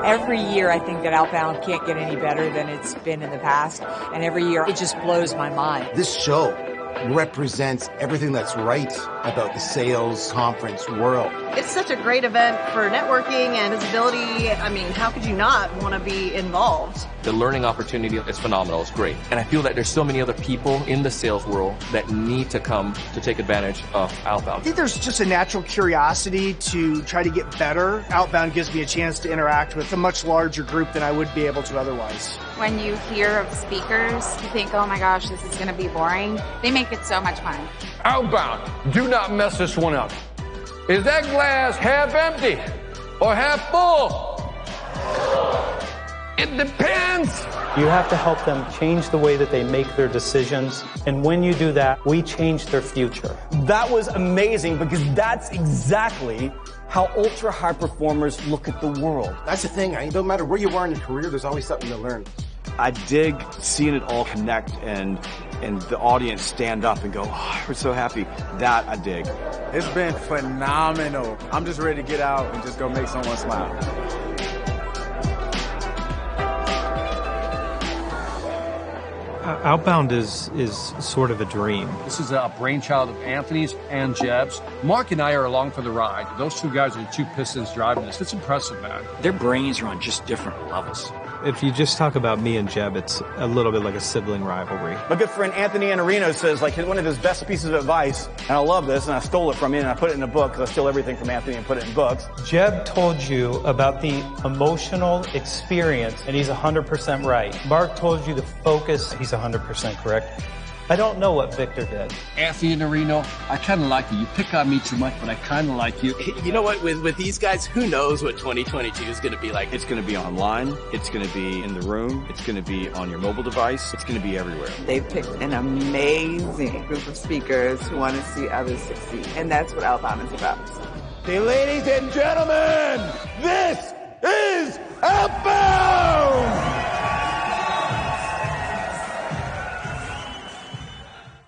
Every year I think that Outbound can't get any better than it's been in the past, and every year it just blows my mind. This show represents everything that's right about the sales conference world. It's such a great event for networking and visibility. I mean, how could you not want to be involved? The learning opportunity is phenomenal. It's great. And I feel that there's so many other people in the sales world that need to come to take advantage of Outbound. I think there's just a natural curiosity to try to get better. Outbound gives me a chance to interact with a much larger group than I would be able to otherwise. When you hear of speakers, you think, oh my gosh, this is going to be boring. They make it so much fun. Outbound, do not mess this one up. Is that glass half empty or half full? It depends. You have to help them change the way that they make their decisions. And when you do that, we change their future. That was amazing because that's exactly how ultra high performers look at the world. That's the thing. No matter where you are in your career, there's always something to learn. I dig seeing it all connect and the audience stand up and go, oh, we're so happy. That I dig. It's been phenomenal. I'm just ready to get out and just go make someone smile. Outbound is sort of a dream. This is a brainchild of Anthony's and Jeb's. Mark and I are along for the ride. Those two guys are the two pistons driving this. It's impressive, man. Their brains are on just different levels. If you just talk about me and Jeb, it's a little bit like a sibling rivalry. My good friend Anthony Iannarino says, like, one of his best pieces of advice, and I love this, and I stole it from him, and I put it in a book, because I steal everything from Anthony and put it in books. Jeb told you about the emotional experience, and he's 100% right. Mark told you the focus, he's 100% correct. I don't know what Victor did. Anthony Iannarino, I kind of like you. You pick on me too much, but I kind of like you. You know what? With these guys, who knows what 2022 is going to be like? It's going to be online. It's going to be in the room. It's going to be on your mobile device. It's going to be everywhere. They've picked an amazing group of speakers who want to see others succeed. And that's what Outbound is about. Ladies and gentlemen, this is